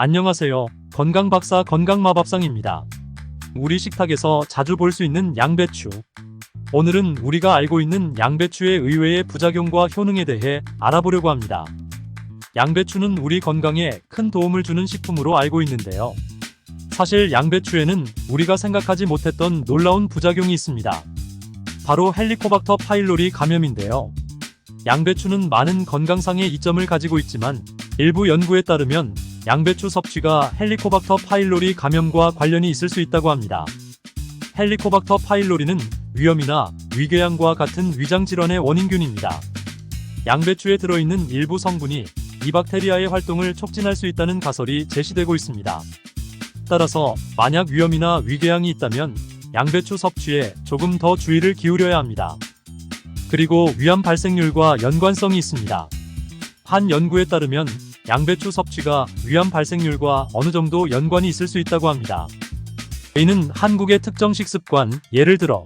안녕하세요. 건강박사 건강마밥상입니다. 우리 식탁에서 자주 볼 수 있는 양배추. 오늘은 우리가 알고 있는 양배추의 의외의 부작용과 효능에 대해 알아보려고 합니다. 양배추는 우리 건강에 큰 도움을 주는 식품으로 알고 있는데요. 사실 양배추에는 우리가 생각하지 못했던 놀라운 부작용이 있습니다. 바로 헬리코박터 파일로리 감염인데요. 양배추는 많은 건강상의 이점을 가지고 있지만 일부 연구에 따르면 양배추 섭취가 헬리코박터 파일로리 감염과 관련이 있을 수 있다고 합니다. 헬리코박터 파일로리는 위염이나 위궤양과 같은 위장질환의 원인균입니다. 양배추에 들어있는 일부 성분이 이 박테리아의 활동을 촉진할 수 있다는 가설이 제시되고 있습니다. 따라서 만약 위염이나 위궤양이 있다면 양배추 섭취에 조금 더 주의를 기울여야 합니다. 그리고 위암 발생률과 연관성이 있습니다. 한 연구에 따르면 양배추 섭취가 위암 발생률과 어느 정도 연관이 있을 수 있다고 합니다. 이는 한국의 특정 식습관, 예를 들어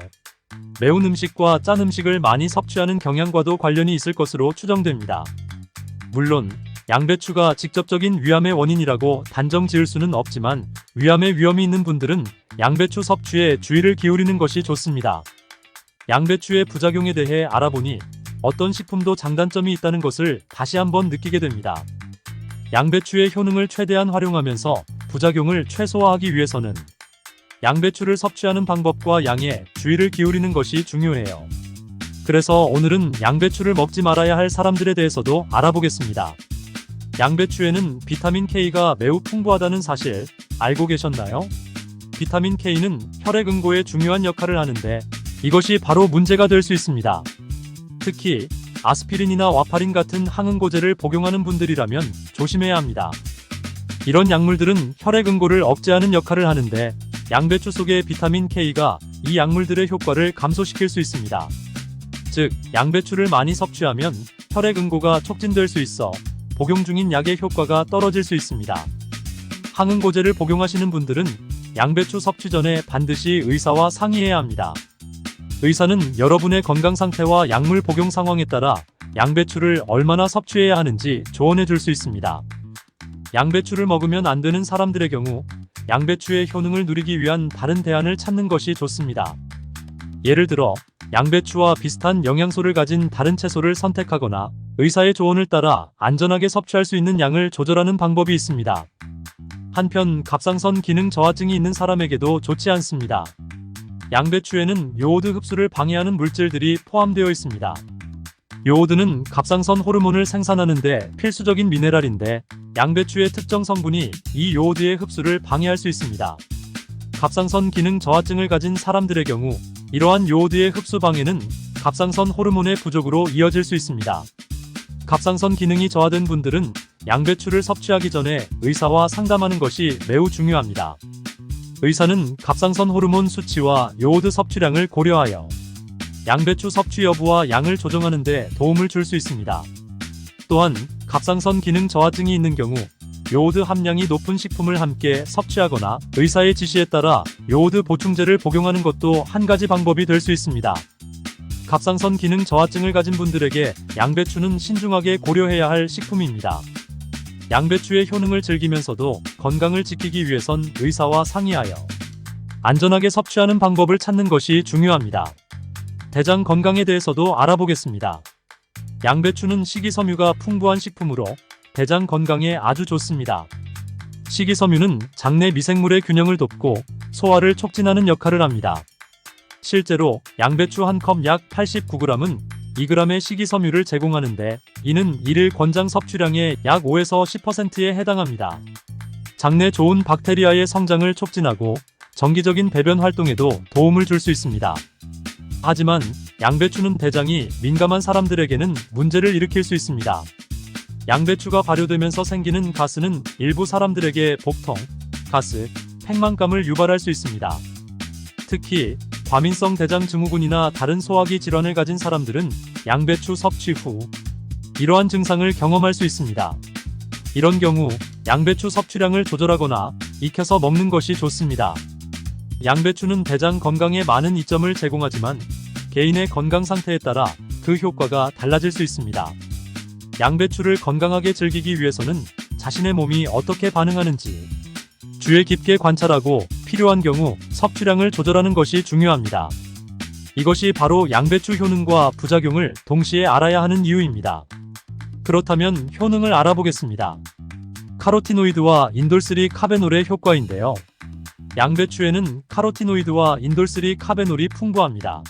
매운 음식과 짠 음식을 많이 섭취하는 경향과도 관련이 있을 것으로 추정됩니다. 물론 양배추가 직접적인 위암의 원인이라고 단정 지을 수는 없지만 위암의 위험이 있는 분들은 양배추 섭취에 주의를 기울이는 것이 좋습니다. 양배추의 부작용에 대해 알아보니 어떤 식품도 장단점이 있다는 것을 다시 한번 느끼게 됩니다. 양배추의 효능을 최대한 활용하면서 부작용을 최소화하기 위해서는 양배추를 섭취하는 방법과 양에 주의를 기울이는 것이 중요해요. 그래서 오늘은 양배추를 먹지 말아야 할 사람들에 대해서도 알아보겠습니다. 양배추에는 비타민 K가 매우 풍부하다는 사실 알고 계셨나요? 비타민 K는 혈액 응고에 중요한 역할을 하는데 이것이 바로 문제가 될 수 있습니다. 특히 아스피린이나 와파린 같은 항응고제를 복용하는 분들이라면 조심해야 합니다. 이런 약물들은 혈액 응고를 억제하는 역할을 하는데 양배추 속의 비타민 K가 이 약물들의 효과를 감소시킬 수 있습니다. 즉, 양배추를 많이 섭취하면 혈액 응고가 촉진될 수 있어 복용 중인 약의 효과가 떨어질 수 있습니다. 항응고제를 복용하시는 분들은 양배추 섭취 전에 반드시 의사와 상의해야 합니다. 의사는 여러분의 건강 상태와 약물 복용 상황에 따라 양배추를 얼마나 섭취해야 하는지 조언해 줄 수 있습니다. 양배추를 먹으면 안 되는 사람들의 경우 양배추의 효능을 누리기 위한 다른 대안을 찾는 것이 좋습니다. 예를 들어 양배추와 비슷한 영양소를 가진 다른 채소를 선택하거나 의사의 조언을 따라 안전하게 섭취할 수 있는 양을 조절하는 방법이 있습니다. 한편 갑상선 기능 저하증이 있는 사람에게도 좋지 않습니다. 양배추에는 요오드 흡수를 방해하는 물질들이 포함되어 있습니다. 요오드는 갑상선 호르몬을 생산하는 데 필수적인 미네랄인데 양배추의 특정 성분이 이 요오드의 흡수를 방해할 수 있습니다. 갑상선 기능 저하증을 가진 사람들의 경우 이러한 요오드의 흡수 방해는 갑상선 호르몬의 부족으로 이어질 수 있습니다. 갑상선 기능이 저하된 분들은 양배추를 섭취하기 전에 의사와 상담하는 것이 매우 중요합니다. 의사는 갑상선 호르몬 수치와 요오드 섭취량을 고려하여 양배추 섭취 여부와 양을 조정하는 데 도움을 줄 수 있습니다. 또한 갑상선 기능 저하증이 있는 경우 요오드 함량이 높은 식품을 함께 섭취하거나 의사의 지시에 따라 요오드 보충제를 복용하는 것도 한 가지 방법이 될 수 있습니다. 갑상선 기능 저하증을 가진 분들에게 양배추는 신중하게 고려해야 할 식품입니다. 양배추의 효능을 즐기면서도 건강을 지키기 위해선 의사와 상의하여 안전하게 섭취하는 방법을 찾는 것이 중요합니다. 대장 건강에 대해서도 알아보겠습니다. 양배추는 식이섬유가 풍부한 식품으로 대장 건강에 아주 좋습니다. 식이섬유는 장내 미생물의 균형을 돕고 소화를 촉진하는 역할을 합니다. 실제로 양배추 한 컵 약 89g은 2g의 식이섬유를 제공하는데 이는 일일 권장 섭취량의 약 5에서 10%에 해당합니다. 장내 좋은 박테리아의 성장을 촉진하고 정기적인 배변 활동에도 도움을 줄 수 있습니다. 하지만 양배추는 대장이 민감한 사람들에게는 문제를 일으킬 수 있습니다. 양배추가 발효되면서 생기는 가스는 일부 사람들에게 복통, 가스, 팽만감을 유발할 수 있습니다. 특히 과민성 대장 증후군이나 다른 소화기 질환을 가진 사람들은 양배추 섭취 후 이러한 증상을 경험할 수 있습니다. 이런 경우 양배추 섭취량을 조절하거나 익혀서 먹는 것이 좋습니다. 양배추는 대장 건강에 많은 이점을 제공하지만 개인의 건강 상태에 따라 그 효과가 달라질 수 있습니다. 양배추를 건강하게 즐기기 위해서는 자신의 몸이 어떻게 반응하는지 주의 깊게 관찰하고 필요한 경우 섭취량을 조절하는 것이 중요합니다. 이것이 바로 양배추 효능과 부작용을 동시에 알아야 하는 이유입니다. 그렇다면 효능을 알아보겠습니다. 카로티노이드와 인돌3 카베놀의 효과인데요. 양배추에는 카로티노이드와 인돌3 카베놀이 풍부합니다.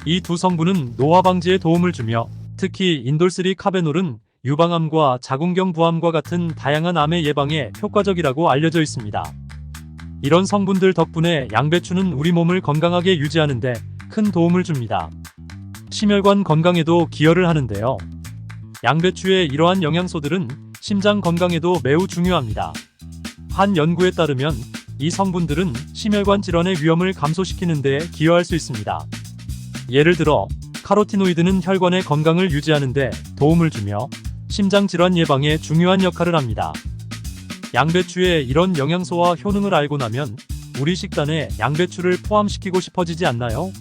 이 두 성분은 노화 방지에 도움을 주며 특히 인돌3 카베놀은 유방암과 자궁경 부암과 같은 다양한 암의 예방에 효과적이라고 알려져 있습니다. 이런 성분들 덕분에 양배추는 우리 몸을 건강하게 유지하는데 큰 도움을 줍니다. 심혈관 건강에도 기여를 하는데요. 양배추의 이러한 영양소들은 심장 건강에도 매우 중요합니다. 한 연구에 따르면 이 성분들은 심혈관 질환의 위험을 감소시키는 데 기여할 수 있습니다. 예를 들어 카로티노이드는 혈관의 건강을 유지하는 데 도움을 주며 심장 질환 예방에 중요한 역할을 합니다. 양배추의 이런 영양소와 효능을 알고 나면 우리 식단에 양배추를 포함시키고 싶어지지 않나요?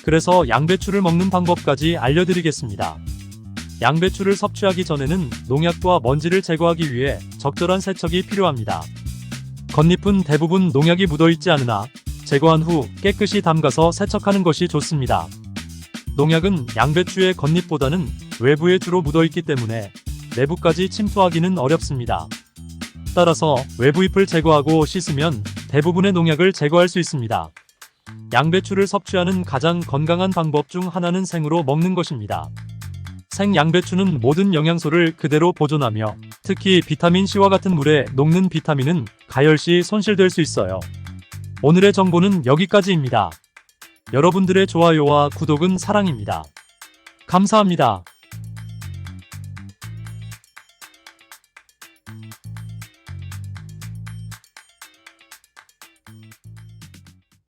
그래서 양배추를 먹는 방법까지 알려드리겠습니다. 양배추를 섭취하기 전에는 농약과 먼지를 제거하기 위해 적절한 세척이 필요합니다. 겉잎은 대부분 농약이 묻어있지 않으나 제거한 후 깨끗이 담가서 세척하는 것이 좋습니다. 농약은 양배추의 겉잎보다는 외부에 주로 묻어있기 때문에 내부까지 침투하기는 어렵습니다. 따라서 외부 잎을 제거하고 씻으면 대부분의 농약을 제거할 수 있습니다. 양배추를 섭취하는 가장 건강한 방법 중 하나는 생으로 먹는 것입니다. 생 양배추는 모든 영양소를 그대로 보존하며 특히 비타민C와 같은 물에 녹는 비타민은 가열시 손실될 수 있어요. 오늘의 정보는 여기까지입니다. 여러분들의 좋아요와 구독은 사랑입니다. 감사합니다.